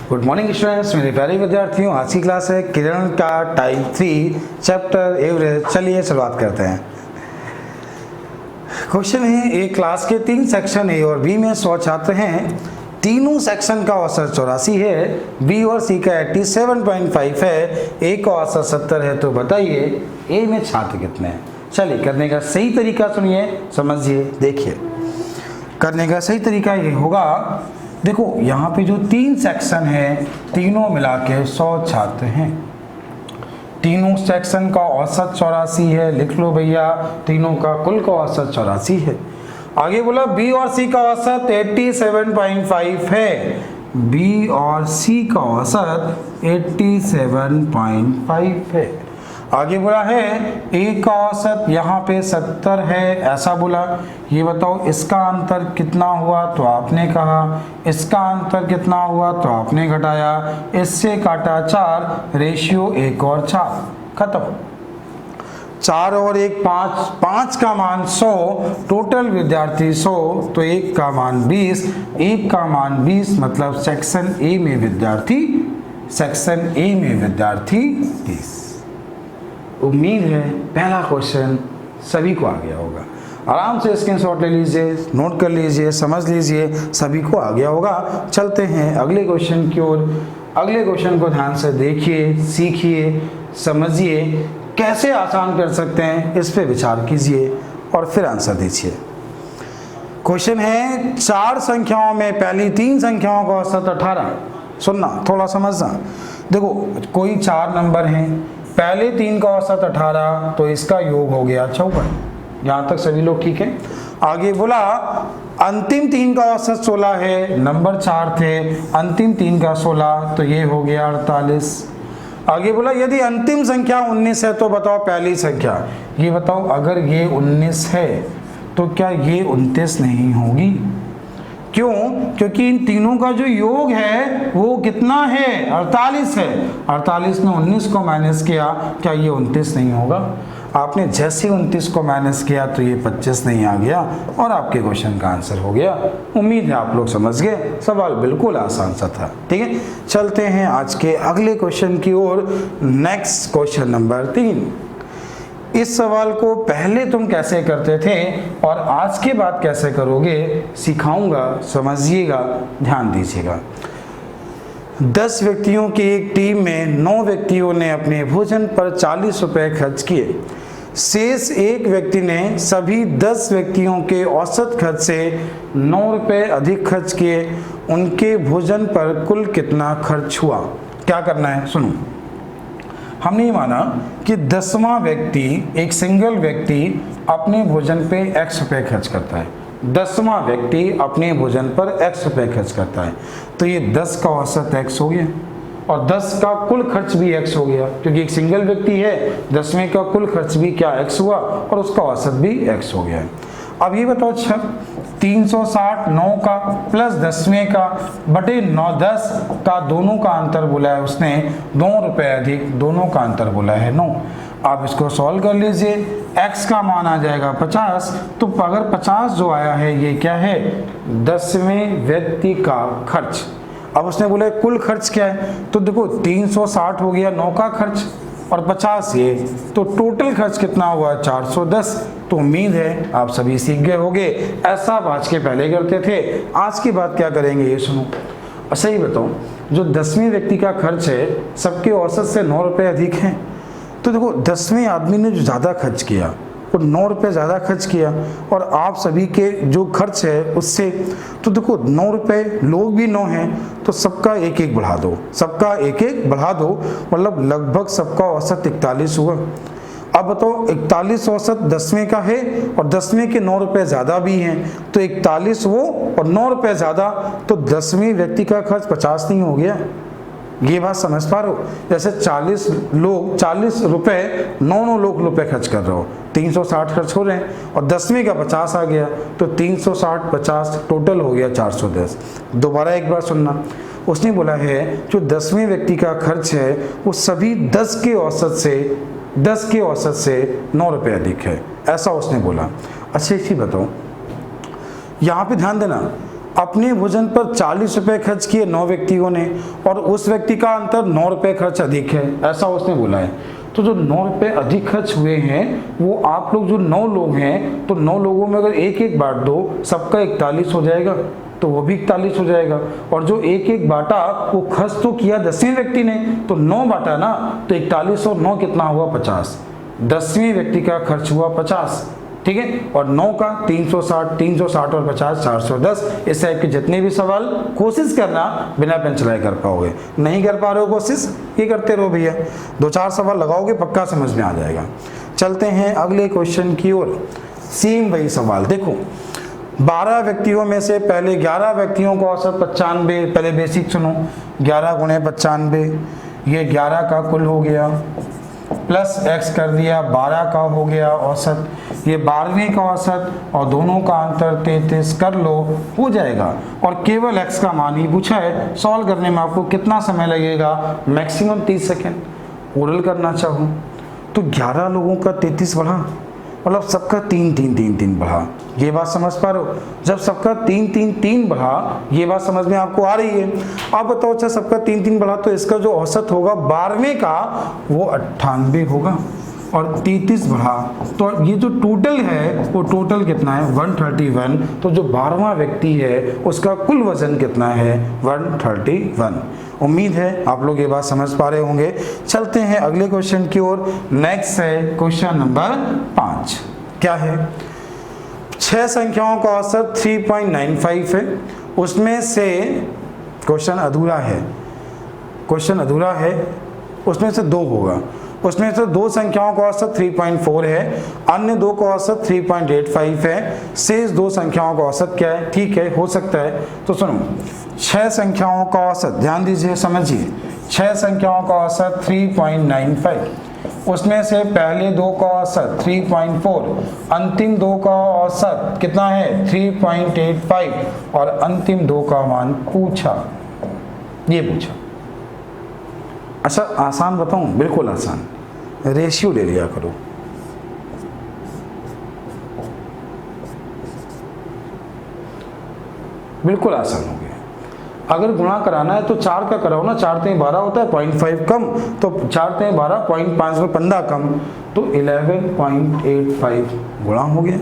Good morning students, मेरे प्यारे विद्यार्थियों। आज की क्लास है किरण का टाइप 3 चैप्टर एवरेज। चलिए शुरुआत करते हैं। क्वेश्चन है, एक क्लास के 3 सेक्शन ए और बी में 100 छात्र हैं। तीनों सेक्शन का औसत 84 है, बी और सी का 87.5 है, ए का औसत 70 है। तो बताइए ए में छात्र कितने हैं। चलिए करने का सही तरीका सुनिए, समझिए, देखिए। करने का सही तरीका ये होगा, देखो यहाँ पे जो 3 सेक्शन है तीनों मिला के 100 छात्र हैं। तीनों सेक्शन का औसत 84 है, लिख लो भैया। तीनों का कुल का औसत 84 है। आगे बोला बी और सी का औसत 87.5 है। बी और सी का औसत 87.5 है। आगे बोला है ए का औसत यहाँ पे 70 है, ऐसा बोला। ये बताओ इसका अंतर कितना हुआ, तो आपने कहा। इसका अंतर कितना हुआ, तो आपने घटाया। इससे काटा 4, रेशियो 1 और 4, खत्म। 4 और 1 5, 5 का मान 100, टोटल विद्यार्थी 100, तो 1 का मान 20, 1 का मान 20, मतलब सेक्शन ए में विद्यार्थी 30। उम्मीद है पहला क्वेश्चन सभी को आ गया होगा। आराम से स्क्रीनशॉट ले लीजिए, नोट कर लीजिए, समझ लीजिए, सभी को आ गया होगा। चलते हैं अगले क्वेश्चन की ओर। अगले क्वेश्चन को ध्यान से देखिए, सीखिए, समझिए, कैसे आसान कर सकते हैं इस पे विचार कीजिए और फिर आंसर दीजिए। क्वेश्चन है, 4 संख्याओं में पहली 3 संख्याओं का औसत 18। सुनना, थोड़ा समझना। देखो कोई 4 नंबर हैं, पहले 3 का औसत 18, तो इसका योग हो गया 54। यहाँ तक सभी लोग ठीक है। आगे बोला अंतिम 3 का औसत 16 है, नंबर 4 थे, अंतिम 3 का 16, तो ये हो गया 48। आगे बोला यदि अंतिम संख्या 19 है तो बताओ पहली संख्या। ये बताओ अगर ये 19 है तो क्या ये 29 नहीं होगी? क्यों? क्योंकि इन तीनों का जो योग है वो कितना है, 48 है। 48 में 19 को माइनस किया, क्या ये 29 नहीं होगा? आपने जैसे 29 को माइनस किया तो ये 25 नहीं आ गया और आपके क्वेश्चन का आंसर हो गया। उम्मीद है आप लोग समझ गए, सवाल बिल्कुल आसान सा था। ठीक है, चलते हैं आज के अगले क्वेश्चन की ओर। Next question number 3। इस सवाल को पहले तुम कैसे करते थे और आज के बाद कैसे करोगे सिखाऊंगा, समझिएगा, ध्यान दीजिएगा। 10 व्यक्तियों की एक टीम में 9 व्यक्तियों ने अपने भोजन पर 40 रुपए खर्च किए। शेष एक व्यक्ति ने सभी 10 व्यक्तियों के औसत खर्च से 9 रुपए अधिक खर्च किए। उनके भोजन पर कुल कितना खर्च हुआ? क्या करना है सुनो। हमने ये माना कि 10वां व्यक्ति, एक सिंगल व्यक्ति अपने भोजन पे x रुपए खर्च करता है। 10वां व्यक्ति अपने भोजन पर x रुपए खर्च करता है, तो ये 10 का औसत x हो गया और 10 का कुल खर्च भी x हो गया, क्योंकि एक सिंगल व्यक्ति है। 10वें का कुल खर्च भी क्या x हुआ और उसका औसत भी x हो गया। अब ये बताओ, 360 9 का प्लस 10वें का बटे 9 10 का, दोनों का अंतर बोला है उसने 9 रुपए अधिक, दोनों का अंतर बोला है 9। आप इसको सॉल्व कर लीजिए। x का मान आ जाएगा 50, तो अगर 50 जो आया है ये क्या है, 10वें व्यक्ति का खर्च। अब उसने बोला कुल खर्च क्या है, तो देखो 360 हो गया 9 का खर्च और 50 ये, तो टोटल खर्च कितना हुआ 410। तो उम्मीद है आप सभी सीख गए होंगे। ऐसा आज के पहले करते थे, आज की बात क्या करेंगे ये सुनो। अच्छा ये बताओ, जो 10वें व्यक्ति का खर्च है सबके औसत से 9 रुपए अधिक हैं, तो देखो 10वें आदमी ने जो ज़्यादा खर्च किया वो 9 रुपये ज़्यादा खर्च किया और आप सभी के जो खर्च है उससे, तो देखो 9 रुपये, लोग भी 9 हैं, तो सबका 1-1 बढ़ा दो, सबका 1-1 बढ़ा दो, मतलब लगभग सबका औसत 41 हुआ। अब बताओ 41 औसत 10वें का है और 10वें के 9 रुपये ज़्यादा भी हैं, तो 41 वो और 9 रुपये ज़्यादा, तो 10वें व्यक्ति का खर्च 50 नहीं हो गया? ये बात समझ पा रहे हो? जैसे 40 लोग 40 रुपए 9 लोग रुपए खर्च कर रहे हो, 360 खर्च हो रहे हैं और 10वें का 50 आ गया, तो 360 50 टोटल हो गया 410। दोबारा एक बार सुनना, उसने बोला है जो 10वें व्यक्ति का खर्च है वो सभी 10 के औसत से 9 रुपये अधिक है, ऐसा उसने बोला। अच्छा एक चीज बताओ, यहाँ पे ध्यान देना, अपने भोजन पर 40 रुपये खर्च किए 9 व्यक्तियों ने और उस व्यक्ति का अंतर 9 रुपये खर्च अधिक है, ऐसा उसने बोला है। तो जो 9 रुपये अधिक खर्च हुए हैं वो आप लोग जो 9 लोग हैं तो 9 लोगों में अगर एक एक बांट दो सबका 41 हो जाएगा, तो वो भी 41 हो जाएगा। और जो एक एक बांटा वो खर्च तो किया 10वें व्यक्ति ने, तो 9 बांटा ना, तो 41 और 9 कितना हुआ 50। 10वें व्यक्ति का खर्च हुआ 50, ठीक है। और 9 का 360 और 50 410। इस टाइप के जितने भी सवाल कोशिश करना बिना पेन चलाए कर पाओगे। नहीं कर पा रहे हो कोशिश, ये करते रहो भैया, 2-4 सवाल लगाओगे पक्का समझ में आ जाएगा। चलते हैं अगले क्वेश्चन की ओर। सेम वही सवाल देखो, 12 व्यक्तियों में से पहले 11 व्यक्तियों को औसत 95, पहले बेसिक सुनो, 11 गुणे 95, ये 11 का कुल हो गया, प्लस x कर दिया 12 का हो गया औसत, ये 12वें का औसत और दोनों का अंतर 33 कर लो, हो जाएगा। और केवल x का मान ही पूछा है, सॉल्व करने में आपको कितना समय लगेगा, मैक्सिमम 30 सेकेंड। ओरल करना चाहूँ तो 11 लोगों का 33 बढ़ा, मतलब सबका 3 बढ़ा, ये बात समझ पा रहे हो। जब सबका 3 बढ़ा, ये बात समझ में आपको आ रही है। अब बताओ अच्छा सबका 3 बढ़ा तो इसका जो औसत होगा 12वें का वो 98 होगा और 33 बढ़ा, तो ये जो टोटल है वो टोटल कितना है 131। तो जो 12वां व्यक्ति है उसका कुल वजन कितना है 131। उम्मीद है आप लोग ये बात समझ पा रहे होंगे। चलते हैं अगले क्वेश्चन की ओर। नेक्स्ट है क्वेश्चन नंबर 5। क्या है, 6 संख्याओं का औसत 3.95 है, उसमें से क्वेश्चन अधूरा है, उसमें से 2 होगा, उसमें से 2 संख्याओं का औसत 3.4 है, अन्य 2 का औसत 3.85 है, शेष 2 संख्याओं का औसत क्या है। ठीक है, हो सकता है। तो सुनो, 6 संख्याओं का औसत, ध्यान दीजिए समझिए, 6 संख्याओं का औसत 3.95, उसमें से पहले 2 का औसत 3.4, अंतिम 2 का औसत कितना है 3.85 और अंतिम 2 का मान पूछा, ये पूछा। अच्छा आसान बताऊं, बिल्कुल आसान, रेशियो ले लिया करो। बिल्कुल आसान हो गया। अगर गुणा कराना है तो 4 का कराओ ना, 4 3 12 होता है, 0.5 कम, तो 4 3 12, 0.5 में 15 कम, तो 11.85 गुणा हो गया।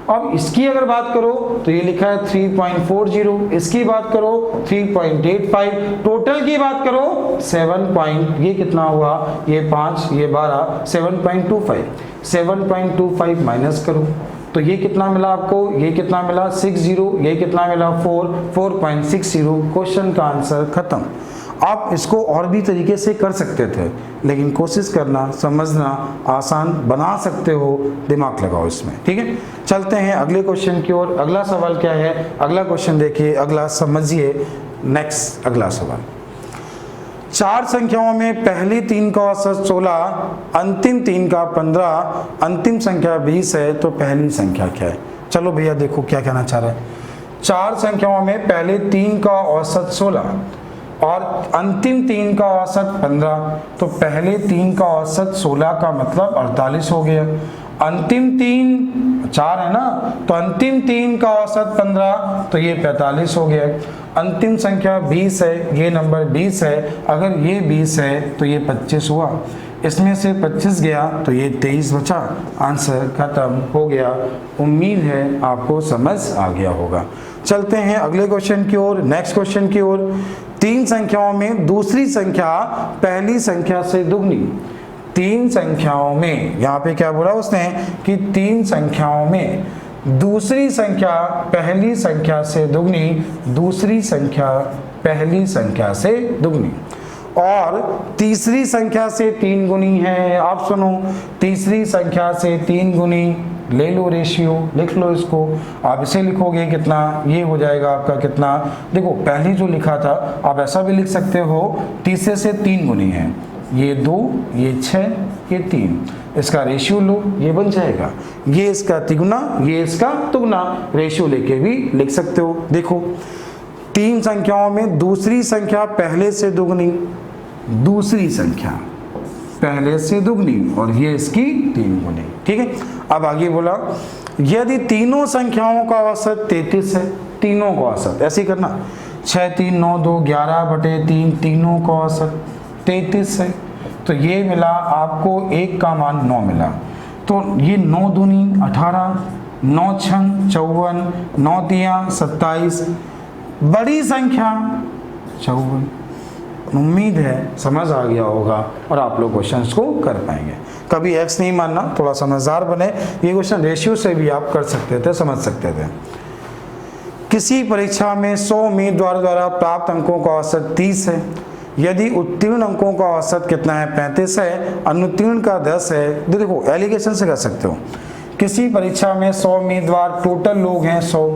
अब इसकी अगर बात करो तो ये लिखा है 3.40, इसकी बात करो 3.85, टोटल की बात करो 7 ये कितना हुआ, ये 5 ये 12, 7.25 माइनस करो तो ये कितना मिला आपको, ये कितना मिला 60, ये कितना मिला 4.60। क्वेश्चन का आंसर खत्म। आप इसको और भी तरीके से कर सकते थे, लेकिन कोशिश करना, समझना, आसान बना सकते हो, दिमाग लगाओ इसमें, ठीक है। चलते हैं अगले क्वेश्चन की ओर। अगला सवाल क्या है, अगला क्वेश्चन देखिए, अगला समझिए। नेक्स्ट अगला सवाल, 4 संख्याओं में पहली 3 का औसत 16, अंतिम 3 का 15, अंतिम संख्या 20 है, तो पहली संख्या क्या है। चलो भैया देखो क्या कहना चाह रहा है। 4 संख्याओं में पहले 3 का औसत 16 और अंतिम 3 का औसत 15, तो पहले 3 का औसत 16 का मतलब 48 हो गया, अंतिम 3 4 है ना, तो अंतिम 3 का औसत 15, तो ये 45 हो गया। अंतिम संख्या 20 है, ये नंबर 20 है, अगर ये 20 है तो ये 25 हुआ, इसमें से 25 गया तो ये 23 बचा, आंसर खत्म हो गया। उम्मीद है आपको समझ आ गया होगा। चलते हैं अगले क्वेश्चन की ओर, नेक्स्ट क्वेश्चन की ओर। 3 संख्याओं में दूसरी संख्या पहली संख्या से दुगनी, 3 संख्याओं में, यहाँ पे क्या बोला उसने कि 3 संख्याओं में दूसरी संख्या पहली संख्या से दुगनी, दूसरी संख्या पहली संख्या से दुगनी, और तीसरी संख्या से 3 गुनी है। आप सुनो, तीसरी संख्या से 3 गुनी, ले लो रेशियो, लिख लो इसको। आप इसे लिखोगे कितना, ये हो जाएगा आपका कितना, देखो पहले जो लिखा था आप ऐसा भी लिख सकते हो, तीसरे से 3 गुनी है, ये 2, ये 6, ये 3, इसका रेशियो लो, ये बन जाएगा, ये इसका तिगुना, ये इसका तुगना, रेशियो लेके भी लिख सकते हो। देखो 3 संख्याओं में दूसरी संख्या पहले से दुगनी, दूसरी संख्या पहले से दुगनी, और ये इसकी 3 गुनी, ठीक है। अब आगे बोला, यदि तीनों संख्याओं का औसत 33 है, तीनों का औसत, ऐसे ही करना। 6 3 9 2 11 बटे 3, तीनों का औसत 33 है। तो ये मिला आपको 1 का मान 9 मिला। तो ये 9 दूनी 18, 9 छंग 54, 9 तिया 27, बड़ी संख्या 54। उम्मीद है समझ आ गया होगा और आप लोग क्वेश्चंस को कर पाएंगे। कभी एक्स नहीं मानना, थोड़ा समझदार बने। ये क्वेश्चन रेशियो से भी आप कर सकते थे, समझ सकते थे। किसी परीक्षा में 100 उम्मीदवारों द्वारा प्राप्त अंकों का औसत 30 है। यदि उत्तीर्ण अंकों का औसत कितना है? 35 है। अनुत्तीर्ण का 10 है। देखो एलिगेशन से कर सकते हो। किसी परीक्षा में 100 उम्मीदवार, टोटल लोग हैं 100,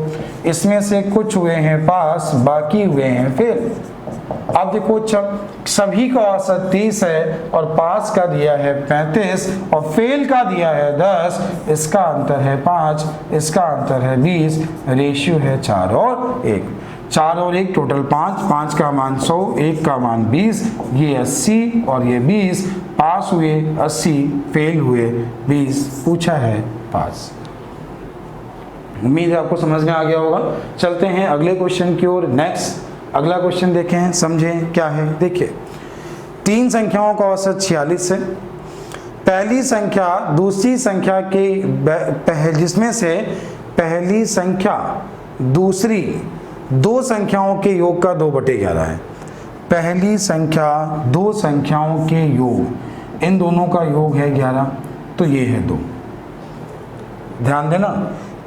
इसमें से कुछ हुए हैं पास, बाकी हुए हैं फेल। अब देखो सभी का औसत 30 है और पास का दिया है 35 और फेल का दिया है 10, इसका अंतर है 5, इसका अंतर है 20, रेशियो है 4 और 1। 4 और 1 टोटल 5, 5 का मान 100, 1 का मान 20, ये 80 और ये 20, पास हुए 80, फेल हुए 20, पूछा है पास। उम्मीद है आपको समझ में आ गया होगा। चलते हैं अगले क्वेश्चन की ओर। नेक्स्ट अगला क्वेश्चन देखें, समझें क्या है। देखिए 3 संख्याओं का औसत 46 है। पहली संख्या दूसरी संख्या के जिसमें से पहली संख्या दूसरी 2 संख्याओं के योग का 2/11 है। पहली संख्या 2 संख्याओं के योग, इन दोनों का योग है 11, तो ये है 2। ध्यान देना,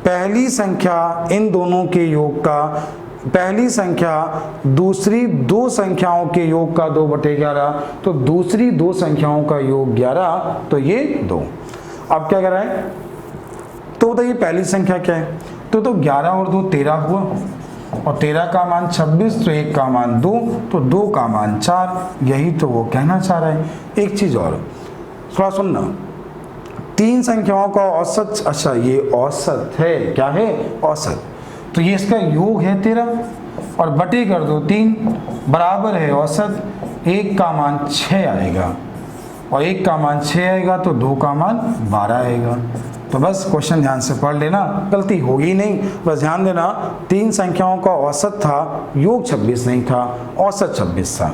पहली संख्या इन दोनों के योग का, पहली संख्या दूसरी 2 संख्याओं के योग का 2/11, तो दूसरी 2 संख्याओं का योग 11, तो ये 2। अब क्या कर रहा है? तो बताइए पहली संख्या क्या है? तो 11 और 2 13 हुआ, और 13 का मान 26, तो 1 का मान 2, तो 2 का मान 4। यही तो वो कहना चाह रहा है। एक चीज और थोड़ा सुनना, 3 संख्याओं का औसत, अच्छा ये औसत है, क्या है? औसत। तो ये इसका योग है 13 और बटे कर दो 3, बराबर है औसत। 1 का मान 6 आएगा और 1 का मान 6 आएगा, तो 2 का मान 12 आएगा। तो बस क्वेश्चन ध्यान से पढ़ लेना, गलती होगी नहीं। बस ध्यान देना 3 संख्याओं का औसत था, योग 26 नहीं था, औसत 26 था।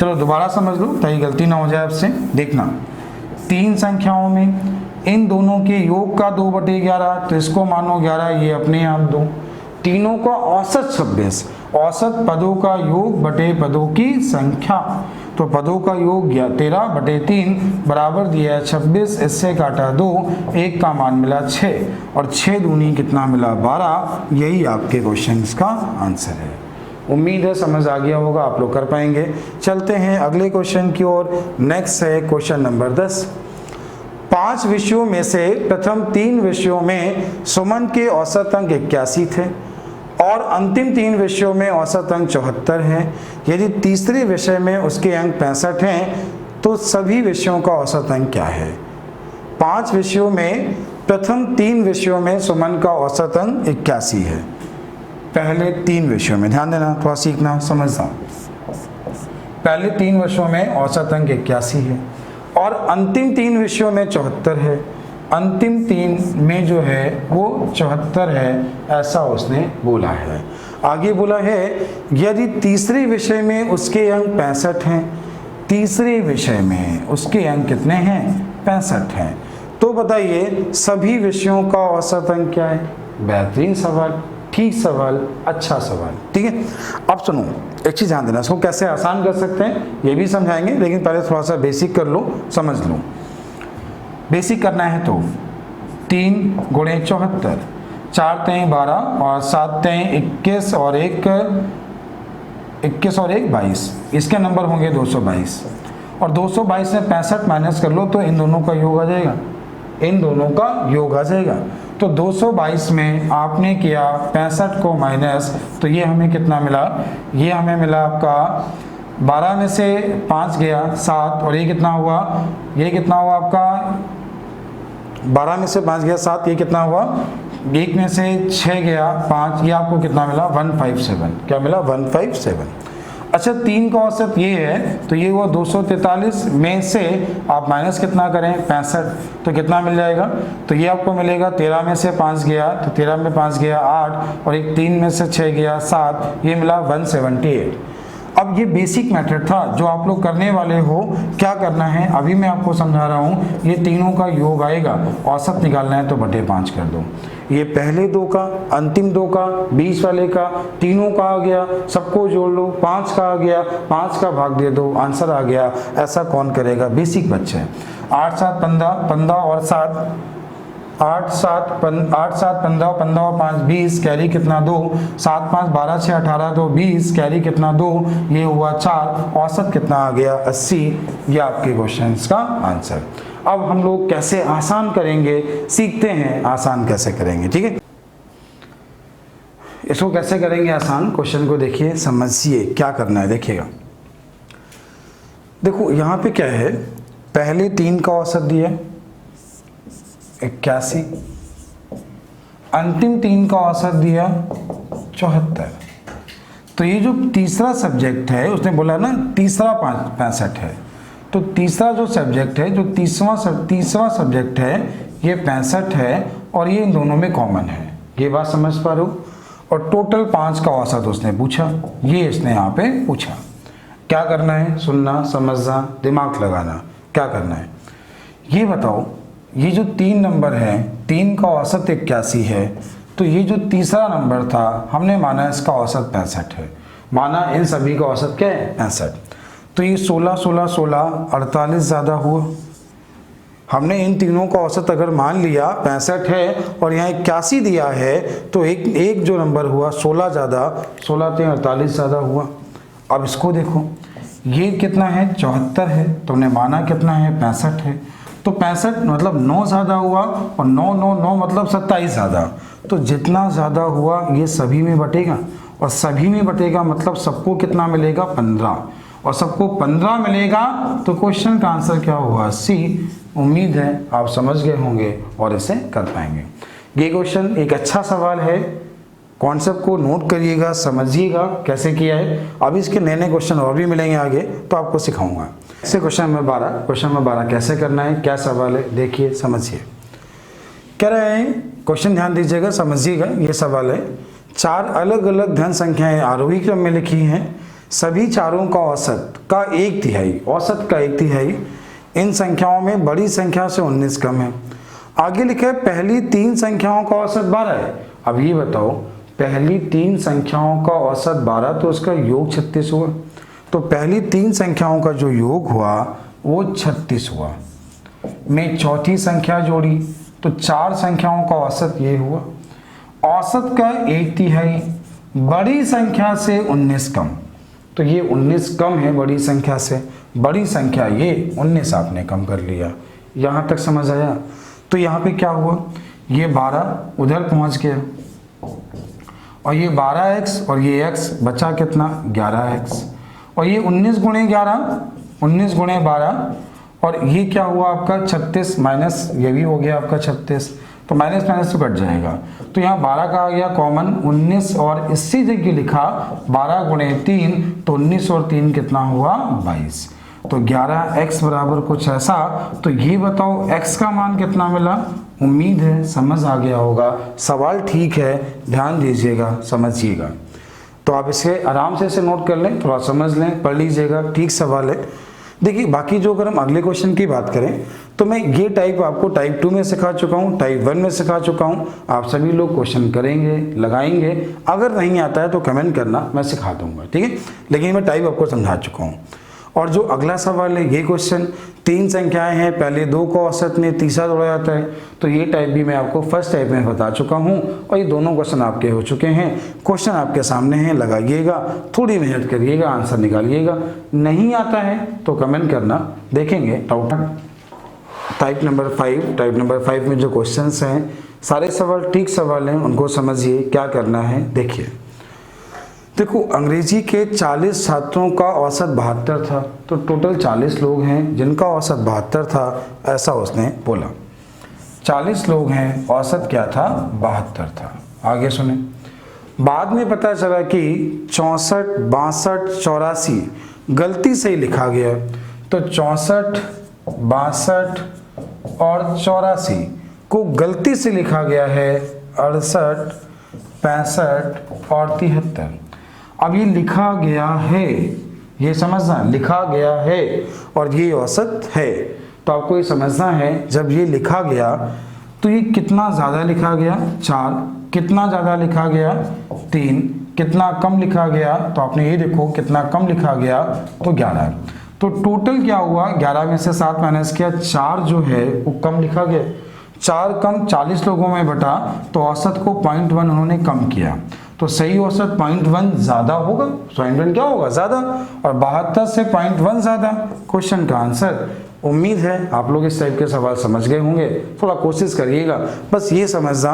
चलो दोबारा समझ लो ताकि गलती ना हो जाए आपसे। देखना 3 संख्याओं में इन दोनों के योग का 2/11, तो इसको मानो 11, ये अपने आप 2। तीनों का औसत 26, औसत पदों का योग बटे पदों की संख्या, तो पदों का योग 13/3 बराबर दिया है 26, इससे काटा 2, 1 का मान मिला 6 और 6 दूनी कितना मिला? 12। यही आपके क्वेश्चन का आंसर है। उम्मीद है समझ आ गया होगा, आप लोग कर पाएंगे। चलते हैं अगले क्वेश्चन की ओर। नेक्स्ट है क्वेश्चन नंबर 10। 5 विषयों में से प्रथम 3 विषयों में सुमन के औसत अंक 81 थे और अंतिम 3 विषयों में औसत अंक 74 हैं। यदि तीसरे विषय में उसके अंक 65 हैं, तो सभी विषयों का औसत अंक क्या है? 5 विषयों में प्रथम 3 विषयों में सुमन का औसत अंक 81 है। पहले 3 विषयों में ध्यान देना, थोड़ा सीखना समझना। पहले 3 विषयों में औसत अंक 81 है और अंतिम 3 विषयों में 74 है। अंतिम 3 में जो है वो 74 है, ऐसा उसने बोला है। आगे बोला है यदि तीसरे विषय में उसके अंक 65 हैं, तीसरे विषय में उसके अंक कितने हैं? 65 हैं। तो बताइए सभी विषयों का औसत अंक क्या है? बेहतरीन सवाल, ठीक सवाल, अच्छा सवाल। ठीक है, अब सुनो एक चीज ध्यान देना, इसको कैसे आसान कर सकते हैं ये भी समझाएंगे, लेकिन पहले थोड़ा सा बेसिक कर लो, समझ लो। बेसिक करना है तो 3 × 74, 4 × 12 और 7 × 21 और 1 22, इसके नंबर होंगे 222 और 222 में 65 माइनस कर लो तो इन दोनों का योग आ जाएगा, इन दोनों का योग आ जाएगा। तो 222 में आपने किया 65 को माइनस, तो ये हमें कितना मिला? ये हमें मिला आपका 12 में से 5 गया 7 और ये कितना हुआ? ये कितना हुआ आपका? 12 में से 5 गया 7, ये कितना हुआ? 1 में से 6 गया 5, ये आपको कितना मिला? 157। क्या मिला? 157। अच्छा 3 का औसत ये है, तो ये हुआ 243 में से आप माइनस कितना करें 65, तो कितना मिल जाएगा, तो ये आपको मिलेगा 13 में से 5 गया तो 13 में 5 गया 8, और एक 3 में से 6 गया 7, ये मिला 178। अब ये बेसिक मेथड था जो आप लोग करने वाले हो। क्या करना है अभी मैं आपको समझा रहा हूँ, ये तीनों का योग आएगा, औसत निकालना है तो बटे 5 कर दो। ये पहले 2 का, अंतिम 2 का, बीच वाले का, तीनों का आ गया, सबको जोड़ लो, 5 का आ गया, 5 का भाग दे दो, आंसर आ गया। ऐसा कौन करेगा, बेसिक बच्चे। 8 7 15, 15 और 7, 8 7 15, 15 और 5 20, कैरी कितना 2, 7 5 12 6 18 2 20, कैरी कितना 2, ये हुआ 4, औसत कितना आ गया 80। ये आपके क्वेश्चंस का आंसर। अब हम लोग कैसे आसान करेंगे सीखते हैं, आसान कैसे करेंगे, ठीक है। इसको कैसे करेंगे आसान, क्वेश्चन को देखिए समझिए क्या करना है, देखिएगा। देखो यहाँ पे क्या है, पहले 3 का औसत दिया 81, अंतिम 3 का औसत दिया 74। तो ये जो तीसरा सब्जेक्ट है उसने बोला ना तीसरा 65 है, तो तीसरा जो सब्जेक्ट है, जो तीसरा सब्जेक्ट है ये 65 है और ये इन दोनों में कॉमन है। ये बात समझ पा रहे हो। और टोटल 5 का औसत उसने पूछा, ये इसने यहाँ पे पूछा। क्या करना है, सुनना, समझना, दिमाग लगाना। क्या करना है ये बताओ। ये जो 3 नंबर है, 3 का औसत 81 है, तो ये जो तीसरा नंबर था हमने माना इसका औसत 65 है, माना इन सभी का औसत क्या है 65। तो ये 16 16 16 48 ज़्यादा हुआ। हमने इन तीनों का औसत अगर मान लिया 65 है और यहाँ 81 दिया है, तो एक जो नंबर हुआ 16 ज़्यादा, 16 3 48 ज़्यादा हुआ। अब इसको देखो, ये कितना है 74 है, तो हमने माना कितना है 65 है, तो 65 मतलब 9 ज़्यादा हुआ, और 9 9 9 मतलब 27 ज़्यादा। तो जितना ज़्यादा हुआ ये सभी में बटेगा, और सभी में बटेगा मतलब सबको कितना मिलेगा 15, और सबको 15 मिलेगा, तो क्वेश्चन का आंसर क्या होगा सी। उम्मीद है आप समझ गए होंगे और इसे कर पाएंगे। ये क्वेश्चन एक अच्छा सवाल है, कॉन्सेप्ट को नोट करिएगा, समझिएगा कैसे किया है। अभी इसके नए नए क्वेश्चन और भी मिलेंगे आगे, तो आपको सिखाऊंगा। इसे क्वेश्चन नंबर 12 कैसे करना है, क्या सवाल है, देखिए समझिए। कह रहे हैं, क्वेश्चन ध्यान दीजिएगा, समझिएगा। ये सवाल है, 4 अलग अलग धन संख्याएं आरोही क्रम में लिखी हैं, सभी चारों का औसत का 1/3, औसत का 1/3 इन संख्याओं में बड़ी संख्या से 19 कम है। आगे लिखा है पहली 3 संख्याओं का औसत 12 है। अब ये बताओ, पहली 3 संख्याओं का औसत 12, तो उसका योग 36 हुआ। तो पहली 3 संख्याओं का जो योग हुआ वो 36 हुआ। मैं चौथी संख्या जोड़ी, तो 4 संख्याओं का औसत ये हुआ। औसत का 1/3 बड़ी संख्या से 19 कम, तो ये 19 कम है बड़ी संख्या से, बड़ी संख्या ये 19 आपने कम कर लिया। यहाँ तक समझ आया। तो यहाँ पे क्या हुआ, ये 12 उधर पहुँच गया, और ये 12x और ये x बचा कितना 11x, और ये 19 गुणे 11, 19 गुणे 12, और ये क्या हुआ आपका 36 माइनस ये भी हो गया आपका 36, तो माइनस माइनस तो कट जाएगा। तो यहाँ 12 का आ गया कॉमन 19, और इसी जगह लिखा 12 गुणे 3, तो 19 और 3 कितना हुआ 22। तो 11x बराबर कुछ ऐसा। तो ये बताओ x का मान कितना मिला। उम्मीद है समझ आ गया होगा। सवाल ठीक है, ध्यान दीजिएगा, समझिएगा। तो आप इसे आराम से इसे नोट कर लें, थोड़ा समझ लें, पढ़ लीजिएगा, ठीक सवाल है। देखिए बाकी जो अगर हम अगले क्वेश्चन की बात करें, तो मैं ये टाइप आपको टाइप 2 में सिखा चुका हूँ, टाइप 1 में सिखा चुका हूँ। आप सभी लोग क्वेश्चन करेंगे, लगाएंगे। अगर नहीं आता है तो कमेंट करना, मैं सिखा दूंगा, ठीक है। लेकिन मैं टाइप आपको समझा चुका हूँ। और जो अगला सवाल है, ये क्वेश्चन 3 संख्याएं हैं, पहले 2 को औसत में तीसरा जोड़ा जाता है, तो ये टाइप भी मैं आपको फर्स्ट टाइप में बता चुका हूँ, और ये दोनों क्वेश्चन आपके हो चुके हैं। क्वेश्चन आपके सामने हैं, लगाइएगा, थोड़ी मेहनत करिएगा, आंसर निकालिएगा। नहीं आता है तो कमेंट करना, देखेंगे। टाइप नंबर 5 में जो क्वेश्चंस हैं सारे सवाल ठीक सवाल हैं, उनको समझिए क्या करना है। देखिए देखो, अंग्रेजी के 40 छात्रों का औसत 72 था, तो टोटल 40 लोग हैं जिनका औसत 72 था, ऐसा उसने बोला। 40 लोग हैं, औसत क्या था 72 था। आगे सुने, बाद में पता चला कि 64, 62, 84 गलती से ही लिखा गया। तो 64, 62 और 84 को गलती से लिखा गया है 68, 65 और 73। अब ये लिखा गया है, ये समझना, लिखा गया है और ये औसत है। तो आपको ये समझना है जब ये लिखा गया तो ये कितना ज़्यादा लिखा गया 4, कितना ज़्यादा लिखा गया 3, कितना कम लिखा गया, तो आपने ये देखो कितना कम लिखा गया तो 11। तो टोटल क्या हुआ, 11 में से 7 माइनस किया, 4 जो है वो कम लिखा गया। 4 कम 40 लोगों में बटा, तो औसत को 0.1 उन्होंने कम किया। तो सही औसत 0.1 ज़्यादा होगा, 0.1 क्या होगा ज़्यादा, और 72 से 0.1 ज़्यादा। क्वेश्चन का आंसर। उम्मीद है आप लोग इस टाइप के सवाल समझ गए होंगे, थोड़ा कोशिश करिएगा। बस ये समझना,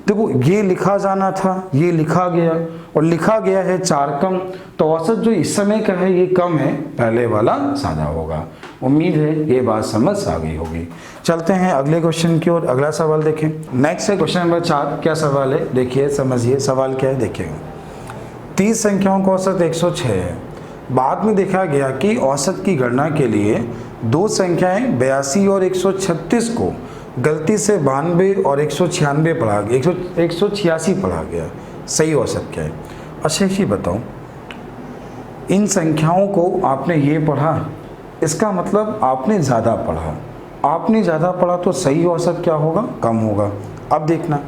देखो ये लिखा जाना था, ये लिखा गया और लिखा गया है 4 कम, तो औसत जो इस समय का है ये कम है, पहले वाला ज़्यादा होगा। उम्मीद है ये बात समझ आ गई होगी। चलते हैं अगले क्वेश्चन की ओर, अगला सवाल देखें। नेक्स्ट है क्वेश्चन नंबर 4। क्या सवाल है देखिए, समझिए सवाल क्या है देखिएगा। 30 संख्याओं का औसत 106 है। बाद में देखा गया कि औसत की गणना के लिए दो संख्याएं 82 और 136 को गलती से 92 और 196 पढ़ा गया, 186 पढ़ा गया। सही औसत क्या है? अच्छा ही बताओ, इन संख्याओं को आपने ये पढ़ा, इसका मतलब आपने ज़्यादा पढ़ा। आपने ज़्यादा पढ़ा तो सही औसत क्या होगा? कम होगा। अब देखना,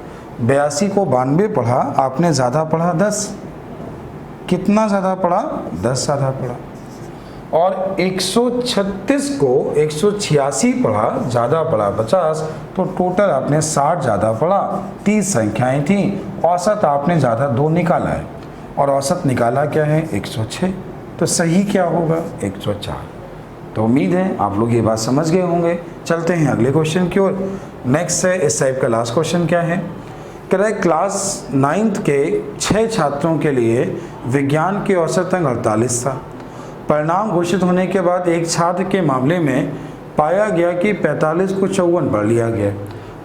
82 को 92 पढ़ा, आपने ज़्यादा पढ़ा 10। कितना ज़्यादा पढ़ा? 10 ज़्यादा पढ़ा। और 136 को 186 पढ़ा, ज़्यादा पढ़ा 50, तो टोटल आपने 60 ज़्यादा पढ़ा। 30 संख्याएं थी, औसत आपने ज़्यादा 2 निकाला है, और औसत निकाला क्या है? 106। तो सही क्या होगा? 104। तो उम्मीद है आप लोग ये बात समझ गए होंगे। चलते हैं अगले क्वेश्चन की ओर। नेक्स्ट है इस टाइप का लास्ट क्वेश्चन क्या है? कह रहा है क्लास 9th के 6 छात्रों के लिए विज्ञान के औसत अंक 48 था। परिणाम घोषित होने के बाद एक छात्र के मामले में पाया गया कि 45 को 54 पढ़ लिया गया।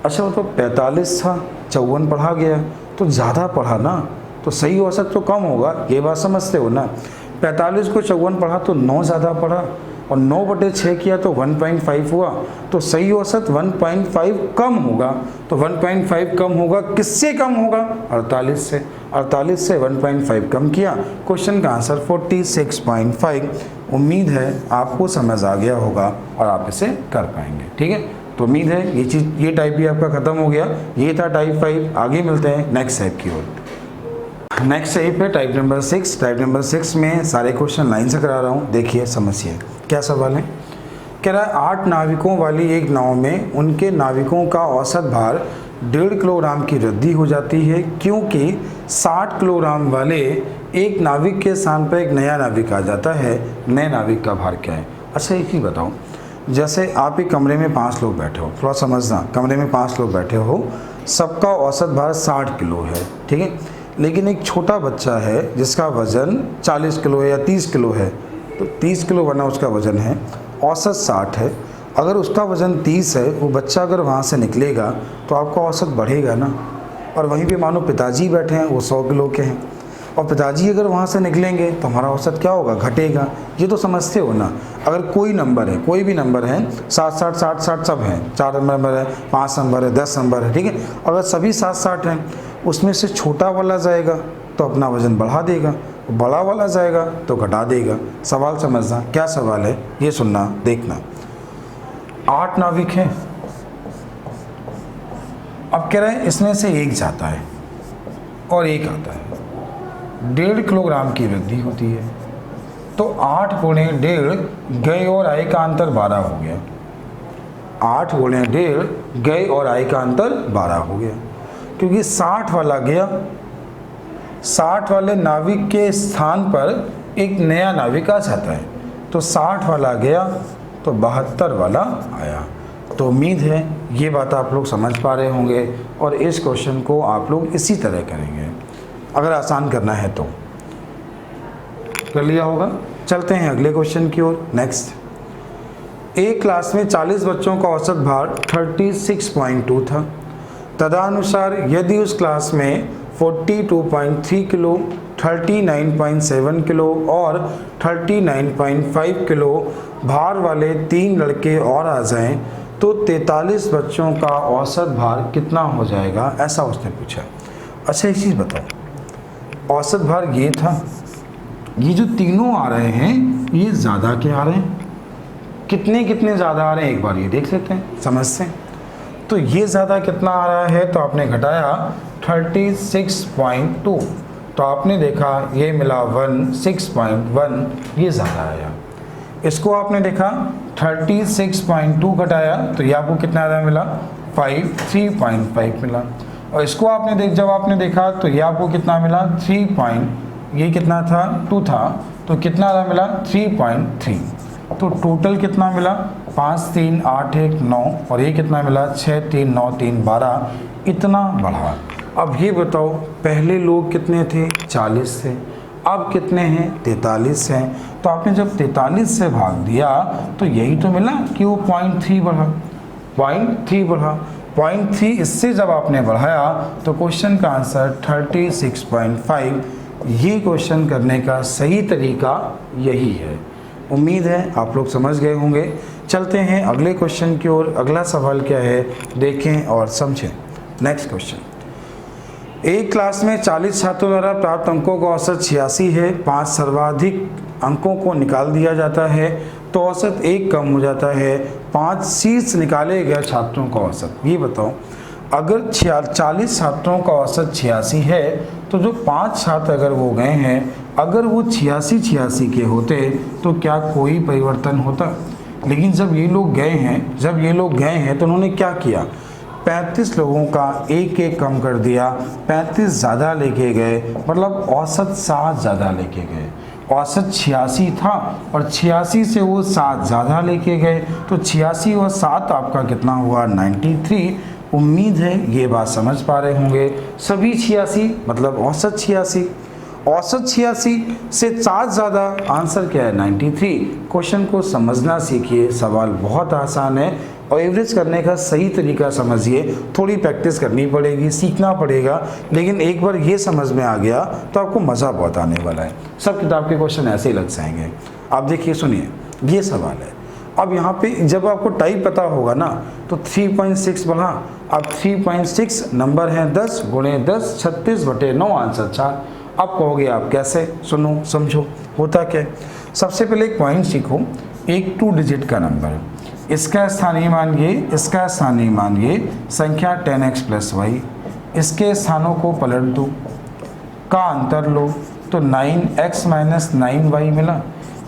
अच्छा, वो तो 45 था, 54 पढ़ा गया, तो ज़्यादा पढ़ा ना, तो सही औसत तो कम होगा, ये बात समझते हो ना। 45 को 54 पढ़ा तो 9 ज़्यादा पढ़ा, और 9/6 किया तो 1.5 हुआ, तो सही औसत 1.5 कम होगा। तो 1.5 कम होगा, किससे कम होगा? 48 से। 48 से 1.5 कम किया, क्वेश्चन का आंसर 46.5। उम्मीद है आपको समझ आ गया होगा और आप इसे कर पाएंगे। ठीक है, तो उम्मीद है ये टाइप भी आपका खत्म हो गया। ये था टाइप 5। आगे मिलते हैं नेक्स्ट टाइप की ओर। नेक्स्ट टाइप है टाइप नंबर 6। टाइप नंबर 6 में सारे क्वेश्चन लाइन से करा रहा हूँ, देखिए समझिए क्या सवाल है। कह रहा है 8 नाविकों वाली एक नाव में उनके नाविकों का औसत भार 1.5 किलोग्राम की वृद्धि हो जाती है, क्योंकि 60 किलोग्राम वाले एक नाविक के स्थान पर एक नया नाविक आ जाता है। नए नाविक का भार क्या है? अच्छा एक ही बताऊँ, जैसे आप एक कमरे में 5 लोग बैठे हो, थोड़ा समझना, कमरे में 5 लोग बैठे हो, सबका औसत भार 60 किलो है, ठीक है, लेकिन एक छोटा बच्चा है जिसका वज़न 40 किलो है या 30 किलो है, तो 30 किलो बना उसका वज़न है, औसत 60 है। अगर उसका वज़न 30 है, वो बच्चा अगर वहाँ से निकलेगा तो आपका औसत बढ़ेगा ना। और वहीं पे मानो पिताजी बैठे हैं, वो 100 किलो के हैं, और पिताजी अगर वहाँ से निकलेंगे तो हमारा औसत क्या होगा? घटेगा। ये तो समझते हो ना। अगर कोई नंबर है, कोई भी नंबर है, 60 60 60 सब हैं, 4 नंबर है, 5 नंबर है, 10 नंबर है, ठीक है, अगर सभी 60 हैं, उसमें से छोटा वाला जाएगा तो अपना वज़न बढ़ा देगा, बड़ा वाला जाएगा तो घटा देगा। सवाल समझना, क्या सवाल है ये सुनना, देखना। 8 नाविक हैं, अब कह रहे हैं इसमें से एक जाता है और एक आता है, 1.5 किलोग्राम की वृद्धि होती है, तो 8 गुणे 1.5 गए और आए का अंतर 12 हो गया। 8 गुणे 1.5 गए और आए का अंतर 12 हो गया, क्योंकि 60 वाला गया, 60 वाले नाविक के स्थान पर एक नया नाविक आ जाता है, तो 60 वाला गया तो 72 वाला आया। तो उम्मीद है ये बात आप लोग समझ पा रहे होंगे, और इस क्वेश्चन को आप लोग इसी तरह करेंगे अगर आसान करना है तो। कर लिया होगा। चलते हैं अगले क्वेश्चन की ओर। नेक्स्ट, एक क्लास में 40 बच्चों का औसत भार 36.2 था। तदनुसार यदि उस क्लास में 42.3 किलो, 39.7 किलो और 39.5 किलो भार वाले 3 लड़के और आ जाएं तो 43 बच्चों का औसत भार कितना हो जाएगा, ऐसा उसने पूछा। अच्छा एक चीज़ बताओ, औसत भार ये था, ये जो तीनों आ रहे हैं ये ज़्यादा के आ रहे हैं, कितने कितने ज़्यादा आ रहे हैं एक बार ये देख लेते हैं, समझते हैं। तो ये ज़्यादा कितना आ रहा है, तो आपने घटाया 36.2, तो आपने देखा ये मिला 16.1, ये ज़्यादा आया। इसको आपने देखा 36.2 घटाया तो ये आपको कितना ज़्यादा मिला, 3.5 मिला। और इसको आपने जब आपने देखा तो ये आपको कितना मिला, ये कितना था, 2 था, तो कितना ज़्यादा मिला, 3.3। तो टोटल कितना मिला, 5 3 8 1 9, और ये कितना मिला, 6 3 9 3 12, इतना बढ़ा। अब ये बताओ पहले लोग कितने थे, 40 थे, अब कितने हैं, 43 हैं। तो आपने जब 43 से भाग दिया तो यही तो मिला कि वो 0.3 बढ़ा, 0.3 बढ़ा, 0.3 इससे जब आपने बढ़ाया तो क्वेश्चन का आंसर 36.5। ये क्वेश्चन करने का सही तरीका यही है। उम्मीद है आप लोग समझ गए होंगे। चलते हैं अगले क्वेश्चन की ओर। अगला सवाल क्या है देखें और समझें। नेक्स्ट क्वेश्चन, एक क्लास में 40 छात्रों द्वारा प्राप्त अंकों का औसत 86 है। 5 सर्वाधिक अंकों को निकाल दिया जाता है तो औसत 1 कम हो जाता है। 5 शीर्ष निकाले गए छात्रों का औसत। ये बताओ अगर 40 छात्रों का औसत 86 है तो जो 5 छात्र अगर वो गए हैं, अगर वो 86 के होते तो क्या कोई परिवर्तन होता? लेकिन जब ये लोग गए हैं तो उन्होंने क्या किया, 35 लोगों का एक कम कर दिया, 35 ज़्यादा लेके गए, मतलब औसत 7 ज़्यादा लेके गए। औसत 86 था और 86 से वो 7 ज़्यादा लेके गए, तो 86 और 7 आपका कितना हुआ, 93। उम्मीद है ये बात समझ पा रहे होंगे। सभी 86 मतलब औसत 86, औसत 86 से 7 ज़्यादा, आंसर क्या है, 93। क्वेश्चन को समझना सीखिए, सवाल बहुत आसान है और एवरेज करने का सही तरीका समझिए। थोड़ी प्रैक्टिस करनी पड़ेगी, सीखना पड़ेगा, लेकिन एक बार ये समझ में आ गया तो आपको मज़ा बहुत आने वाला है। सब किताब के क्वेश्चन ऐसे ही लग जाएंगे। आप देखिए, सुनिए, ये सवाल है। अब यहाँ पे जब आपको टाइप पता होगा ना तो 3.6 बढ़ा। अब 3.6 नंबर है 10 गुणे 10, 36/9, आंसर 4। अब कहोगे आप कैसे, सुनो समझो होता क्या है। सबसे पहले एक पॉइंट सीखो, एक 2 डिजिट का नंबर, इसका स्थानीय मान ये, इसका स्थानीय मान ये, संख्या 10x + y, इसके स्थानों को पलट दो, का अंतर लो तो 9x - 9y मिला।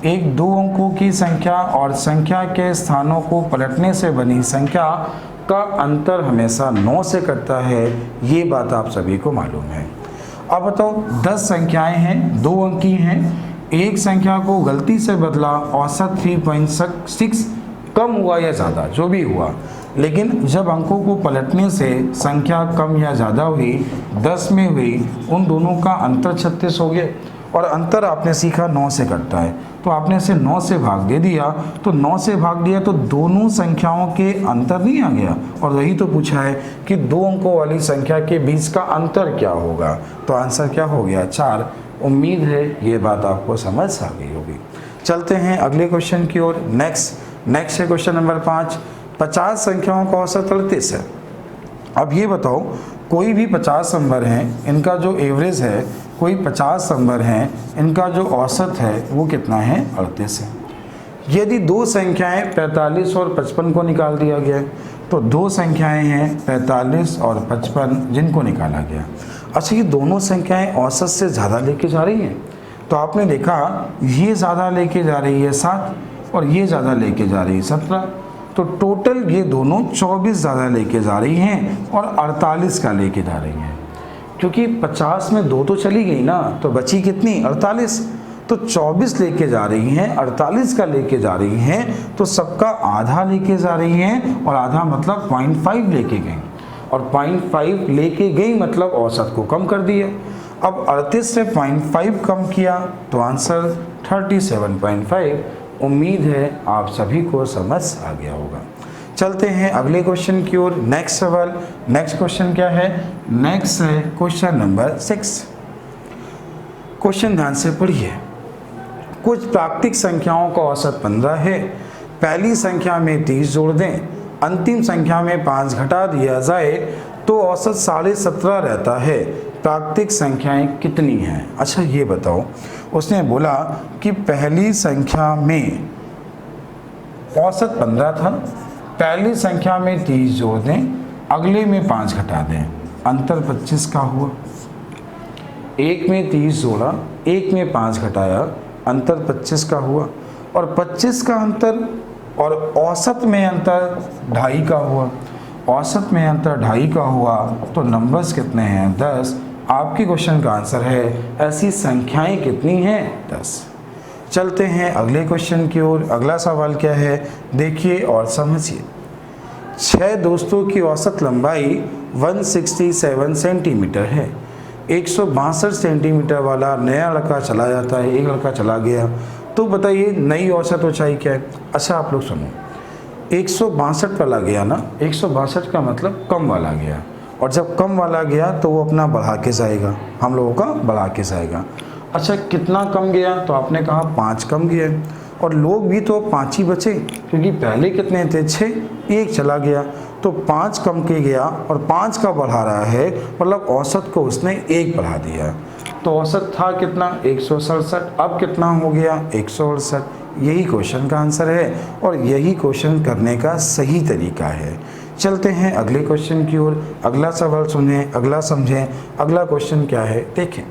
एक 2 अंकों की संख्या और संख्या के स्थानों को पलटने से बनी संख्या का अंतर हमेशा 9 से कटता है, ये बात आप सभी को मालूम है। अब बताओ 10 संख्याएं हैं, 2 अंकी हैं, एक संख्या को गलती से बदला, औसत 3.6 कम हुआ या ज़्यादा, जो भी हुआ, लेकिन जब अंकों को पलटने से संख्या कम या ज़्यादा हुई, 10 में हुई, उन दोनों का अंतर 36 हो गया। और अंतर आपने सीखा 9 से कटता है, तो आपने इसे 9 से भाग दे दिया, तो 9 से भाग दिया तो दोनों संख्याओं के अंतर नहीं आ गया। और वही तो पूछा है कि 2 अंकों वाली संख्या के बीच का अंतर क्या होगा, तो आंसर क्या हो गया, 4। उम्मीद है ये बात आपको समझ आ गई होगी। चलते हैं अगले क्वेश्चन की ओर। नेक्स्ट है क्वेश्चन नंबर 5। 50 संख्याओं का औसत 38 है। अब ये बताओ कोई भी 50 नंबर हैं, इनका जो एवरेज है, कोई 50 नंबर हैं, इनका जो औसत है वो कितना है, 38 है। यदि 2 संख्याएं 45 और 55 को निकाल दिया गया, तो 2 संख्याएं हैं 45 और 55 जिनको निकाला गया। अच्छा, ये दोनों संख्याएं औसत से ज़्यादा लेके जा रही हैं, तो आपने देखा ये ज़्यादा लेके जा रही है 7 और ये ज़्यादा लेके जा रही है 17, तो टोटल ये दोनों 24 ज़्यादा लेके जा रही हैं और 48 का लेके जा रही हैं। क्योंकि 50 में 2 तो चली गई ना, तो बची कितनी, 48, तो 24 लेके जा रही हैं, 48 का लेके जा रही हैं, तो सबका आधा लेके जा रही हैं, और आधा मतलब 0.5 लेके गई, और 0.5 लेके गई मतलब औसत को कम कर दिया। अब 38 से 0.5 कम किया तो आंसर 37.5। उम्मीद है आप सभी को समझ आ गया होगा। चलते हैं अगले क्वेश्चन की ओर। नेक्स्ट सवाल, नेक्स्ट क्वेश्चन क्या है? नेक्स्ट है क्वेश्चन नंबर 6। क्वेश्चन ध्यान से पढ़िए। कुछ प्राकृतिक संख्याओं का औसत 15 है। पहली संख्या में 30 जोड़ दें, अंतिम संख्या में 5 घटा दिया जाए तो औसत 17.5 रहता है। प्राकृतिक संख्याएं कितनी हैं? अच्छा ये बताओ। उसने बोला कि पहली संख्या में औसत 15 था, पहली संख्या में 30 जोड़ दें, अगले में 5 घटा दें, अंतर 25 का हुआ। एक में 30 जोड़ा, एक में 5 घटाया, अंतर 25 का हुआ। और 25 का अंतर और औसत में अंतर 2.5 का हुआ। औसत में अंतर 2.5 का हुआ तो नंबर्स कितने हैं? 10। आपके क्वेश्चन का आंसर है ऐसी संख्याएं कितनी हैं? 10। चलते हैं अगले क्वेश्चन की ओर। अगला सवाल क्या है देखिए और समझिए। 6 दोस्तों की औसत लंबाई 167 सेंटीमीटर है। 162 सेंटीमीटर वाला नया लड़का चला जाता है, एक लड़का चला गया, तो बताइए नई औसत ऊंचाई क्या है? अच्छा आप लोग सुनो, 162 वाला गया ना, 162 का मतलब कम वाला गया, और जब कम वाला गया तो वो अपना बढ़ा के जाएगा, हम लोगों का बढ़ा के जाएगा। अच्छा कितना कम गया? तो आपने कहा 5 कम गया, और लोग भी तो 5 ही बचे, क्योंकि पहले कितने थे? 6, एक चला गया, तो 5 कम के गया और 5 का बढ़ा रहा है, मतलब औसत को उसने 1 बढ़ा दिया। तो औसत था कितना? 167, अब कितना हो गया? 168। यही क्वेश्चन का आंसर है और यही क्वेश्चन करने का सही तरीका है। चलते हैं अगले क्वेश्चन की ओर। अगला सवाल सुनें, अगला समझें। अगला क्वेश्चन क्या है देखें।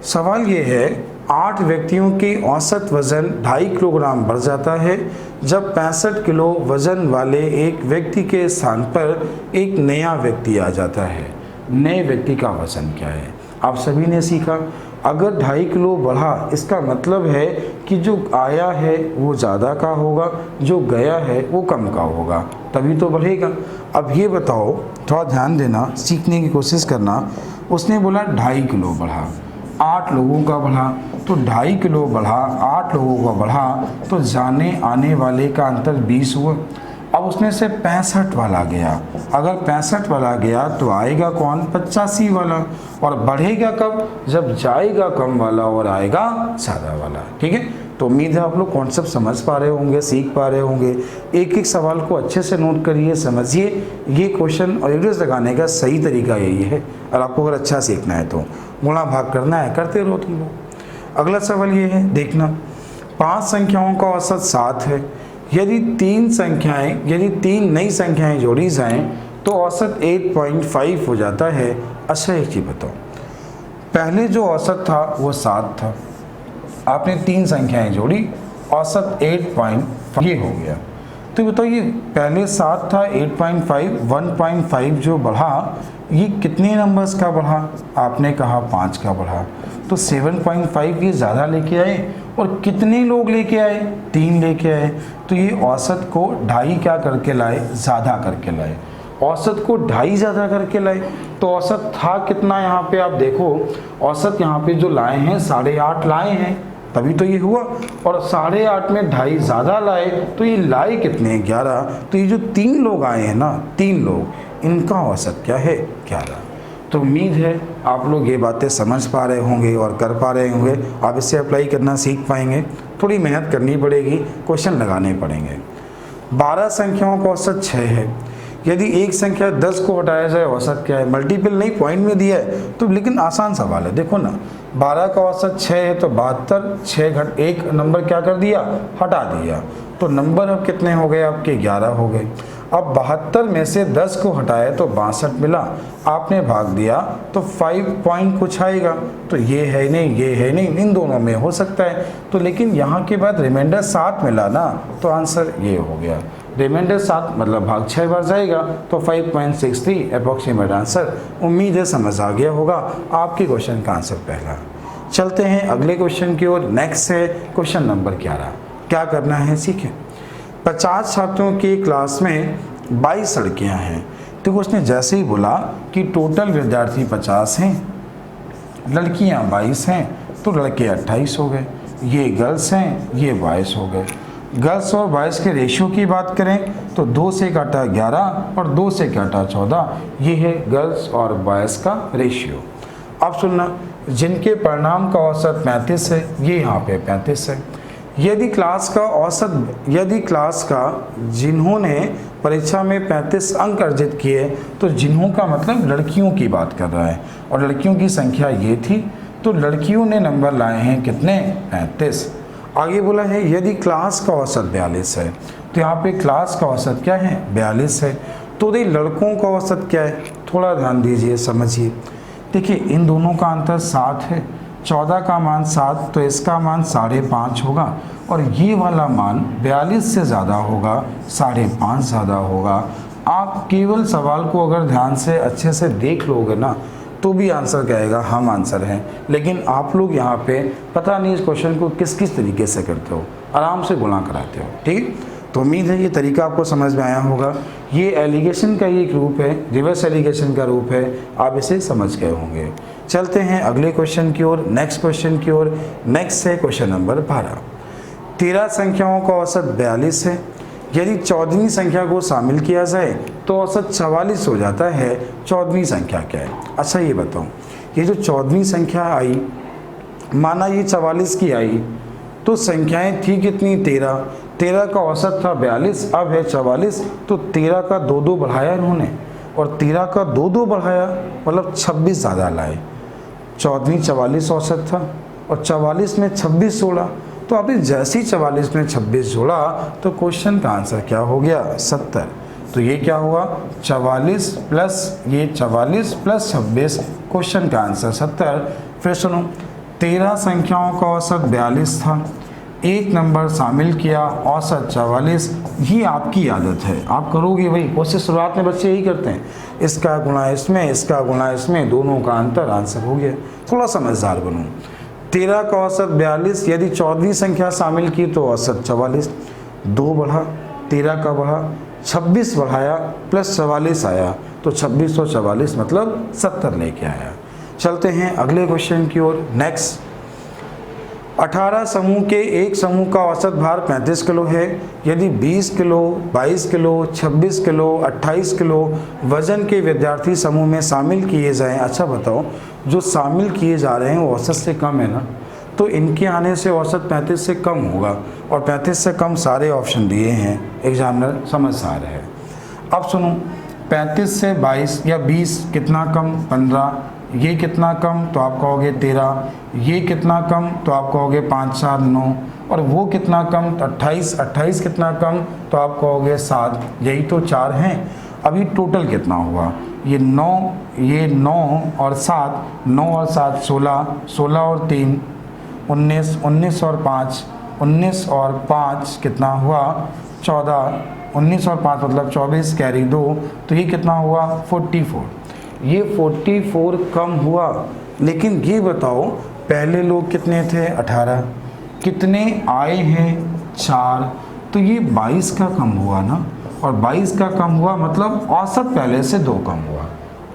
सवाल ये है, 8 व्यक्तियों के औसत वजन 2.5 किलोग्राम बढ़ जाता है जब 65 किलो वजन वाले एक व्यक्ति के स्थान पर एक नया व्यक्ति आ जाता है। नए व्यक्ति का वजन क्या है? आप सभी ने सीखा, अगर 2.5 किलो बढ़ा इसका मतलब है कि जो आया है वो ज़्यादा का होगा, जो गया है वो कम का होगा, तभी तो बढ़ेगा। अब ये बताओ, थोड़ा ध्यान देना, सीखने की कोशिश करना। उसने बोला 2.5 किलो बढ़ा, 8 लोगों का बढ़ा, तो 2.5 किलो बढ़ा, 8 लोगों का बढ़ा, तो जाने आने वाले का अंतर 20 हुआ। अब उसमें से 65 वाला गया, अगर 65 वाला गया तो आएगा कौन? 85 वाला। और बढ़ेगा कब? जब जाएगा कम वाला और आएगा ज़्यादा वाला। ठीक है, तो उम्मीद है आप लोग कॉन्सेप्ट समझ पा रहे होंगे, सीख पा रहे होंगे। एक एक सवाल को अच्छे से नोट करिए, समझिए। ये क्वेश्चन और एवरेज लगाने का सही तरीका यही है, और आपको अगर अच्छा सीखना है तो गुणा भाग करना है, करते रहो तुम लोग। अगला सवाल ये है, देखना, 5 संख्याओं का औसत 7 है। यदि 3 नई संख्याएं जोड़ी जाएं तो औसत 8.5 हो जाता है। अच्छा एक चीज़ बताओ, पहले जो औसत था वो 7 था, आपने 3 संख्याएं जोड़ी, औसत 8.5 ये हो गया। तो बताइए पहले 7 था, 8.5, 1.5 जो बढ़ा, ये कितने नंबर्स का बढ़ा? आपने कहा 5 का बढ़ा, तो 7.5 ये ज़्यादा लेके आए, और कितने लोग लेके आए? 3 लेके आए, तो ये औसत को 2.5 क्या करके लाए? ज़्यादा करके लाए। औसत को 2.5 ज़्यादा करके लाए, तो औसत था कितना? यहाँ पे आप देखो, औसत यहाँ पे जो लाए हैं 8.5 लाए हैं, तभी तो ये हुआ, और 8.5 में 2.5 ज़्यादा लाए, तो ये लाए कितने? 11। तो ये जो 3 लोग आए हैं ना, 3 लोग, इनका औसत क्या है? 11। तो उम्मीद है आप लोग ये बातें समझ पा रहे होंगे और कर पा रहे होंगे। आप इसे अप्लाई करना सीख पाएंगे। थोड़ी मेहनत करनी पड़ेगी, क्वेश्चन लगाने पड़ेंगे। 12 संख्याओं का औसत 6 है। यदि एक संख्या 10 को हटाया जाए औसत क्या है? मल्टीपल नहीं, पॉइंट में दिया है तो, लेकिन आसान सवाल है। देखो ना, 12 का औसत 6 है तो 72, 6 घट 1 नंबर क्या कर दिया? हटा दिया, तो नंबर अब कितने हो गए? आपके 11 हो गए। अब 72 में से 10 को हटाए तो 62 मिला, आपने भाग दिया तो 5 पॉइंट कुछ आएगा, तो ये है नहीं, ये है नहीं, इन दोनों में हो सकता है। तो लेकिन यहाँ के बाद रिमाइंडर 7 मिला ना, तो आंसर ये हो गया। रिमाइंडर 7 मतलब भाग 6 बार जाएगा, तो 5.63 अप्रॉक्सीमेट आंसर। उम्मीद है समझ आ गया होगा आपके क्वेश्चन का आंसर पहला। चलते हैं अगले क्वेश्चन की ओर। नेक्स्ट है क्वेश्चन नंबर 11। क्या करना है सीखें। 50 छात्रों की क्लास में 22 लड़कियां हैं। तो उसने जैसे ही बोला कि टोटल विद्यार्थी 50 हैं, लड़कियां 22 हैं, तो लड़के 28 हो गए। ये गर्ल्स हैं, ये बॉयज़ हो गए। गर्ल्स और बॉयज़ के रेशियो की बात करें तो 2 से काटा 11 और 2 से काटा 14, ये है गर्ल्स और बॉयज़ का रेशियो। अब सुनना, जिनके परिणाम का औसत 35 है, ये यहाँ पे 35 है। यदि क्लास का जिन्होंने परीक्षा में 35 अंक अर्जित किए, तो जिन्हों का मतलब लड़कियों की बात कर रहा है और लड़कियों की संख्या ये थी, तो लड़कियों ने नंबर लाए हैं कितने, 35। आगे बोला है यदि क्लास का औसत 42 है, तो यहाँ पे क्लास का औसत क्या है, 42 है। तो ये लड़कों का औसत क्या है, थोड़ा ध्यान दीजिए, समझिए। देखिए इन दोनों का अंतर 7 है, 14 का मान 7, तो इसका मान 5.5 होगा और ये वाला मान 42 से ज़्यादा होगा, 5.5 ज़्यादा होगा। आप केवल सवाल को अगर ध्यान से अच्छे से देख लोगे ना, तो भी आंसर कहेगा हम आंसर हैं। लेकिन आप लोग यहाँ पे पता नहीं इस क्वेश्चन को किस किस तरीके से करते हो, आराम से गुणा कराते हो, ठीक। तो उम्मीद है ये तरीका आपको समझ में आया होगा। ये एलिगेशन का ही एक रूप है, रिवर्स एलिगेशन का रूप है, आप इसे समझ गए होंगे। चलते हैं अगले क्वेश्चन की ओर, नेक्स्ट क्वेश्चन की ओर। नेक्स्ट है क्वेश्चन नंबर 12। 13 संख्याओं का औसत 42 है। यदि 14वीं संख्या को शामिल किया जाए तो औसत 44 हो जाता है। 14वीं संख्या क्या है? अच्छा ये बताओ, ये जो 14वीं संख्या आई, माना ये 44 की आई, तो संख्याएं थी कितनी, 13। 13 का औसत था 42, अब है 44, तो 13 का 2 बढ़ाया इन्होंने और 13 का 2 बढ़ाया, मतलब 26 ज़्यादा लाए। 14वीं 44 औसत था और 44 में 26 जोड़ा, तो आपने जैसे ही 44 में 26 जोड़ा तो क्वेश्चन का आंसर क्या हो गया, 70। तो ये क्या हुआ, 44 प्लस ये 44 प्लस 26, क्वेश्चन का आंसर 70। फिर सुनो, 13 संख्याओं का औसत 42 था, एक नंबर शामिल किया, औसत 44। ये आपकी आदत है, आप करोगे वही कोशिश, शुरुआत में बच्चे यही करते हैं, इसका गुणा इसमें, इसका गुणा इसमें, दोनों का अंतर, आंसर हो गया। थोड़ा समझदार बनो। 13 का औसत 42, यदि 14वीं संख्या शामिल की तो औसत 44, 2 बढ़ा, 13 का बढ़ा, 26 बढ़ाया प्लस 44 आया, तो 26 और 44 मतलब 70 लेके आया। चलते हैं अगले क्वेश्चन की ओर। नेक्स्ट, 18 समूह के एक समूह का औसत भार 35 किलो है। यदि 20 किलो, 22 किलो, 26 किलो, 28 किलो वजन के विद्यार्थी समूह में शामिल किए जाएं, अच्छा बताओ, जो शामिल किए जा रहे हैं वो औसत से कम है ना, तो इनके आने से औसत 35 से कम होगा और 35 से कम सारे ऑप्शन दिए हैं, एग्जामिनर समझदार है। अब सुनो, 35 से 22 या 20 कितना कम, 15, ये कितना कम तो आप कहोगे 13, ये कितना कम तो आप कहोगे 5 4 9, और वो कितना कम 28, 28 कितना कम तो आप कहोगे 7, यही तो 4 हैं। अभी टोटल कितना हुआ, ये 9, ये 9 और 7, 9 और 7 16, 16 और 3 19, 19 और 5, 19 और 5 कितना हुआ 14, 19 और 5 मतलब 24, कैरी 2, तो ये कितना हुआ 44। ये 44 कम हुआ। लेकिन ये बताओ, पहले लोग कितने थे, 18, कितने आए हैं 4, तो ये 22 का कम हुआ ना, और 22 का कम हुआ मतलब औसत पहले से 2 कम हुआ।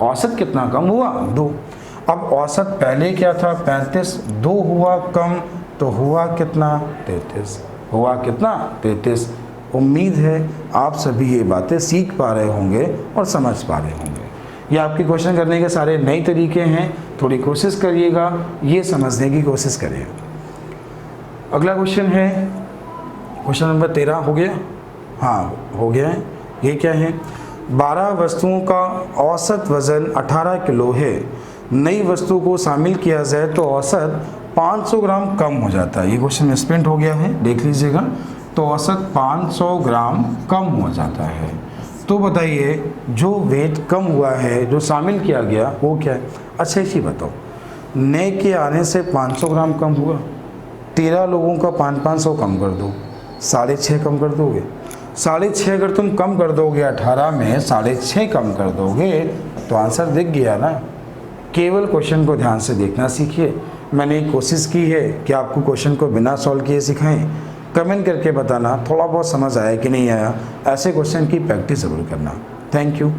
औसत कितना कम हुआ, 2। अब औसत पहले क्या था 35, 2 हुआ कम, तो हुआ कितना 33, हुआ कितना 33। उम्मीद है आप सभी ये बातें सीख पा रहे होंगे और समझ पा रहे होंगे। ये आपके क्वेश्चन करने के सारे नए तरीके हैं, थोड़ी कोशिश करिएगा, ये समझने की कोशिश करिए। अगला क्वेश्चन है क्वेश्चन नंबर 13, हो गया, हाँ हो गया है। ये क्या है, 12 वस्तुओं का औसत वजन 18 किलो है। नई वस्तु को शामिल किया जाए तो औसत 500 ग्राम कम हो जाता है। ये क्वेश्चन मिसप्रिंट हो गया है, देख लीजिएगा। तो औसत 500 ग्राम कम हो जाता है। तो बताइए जो वेट कम हुआ है, जो शामिल किया गया, वो क्या है। अच्छा इसी बताओ, नए के आने से 500 ग्राम कम हुआ, 13 लोगों का 500 कम कर दो, 6.5 कम कर दोगे। 6.5 अगर तुम कम कर दोगे 18 में 6.5 कम कर दोगे तो आंसर दिख गया ना। केवल क्वेश्चन को ध्यान से देखना सीखिए। मैंने कोशिश की है कि आपको क्वेश्चन को बिना सॉल्व किए सिखाएं। कमेंट करके बताना थोड़ा बहुत समझ आया कि नहीं आया। ऐसे क्वेश्चन की प्रैक्टिस ज़रूर करना। Thank you.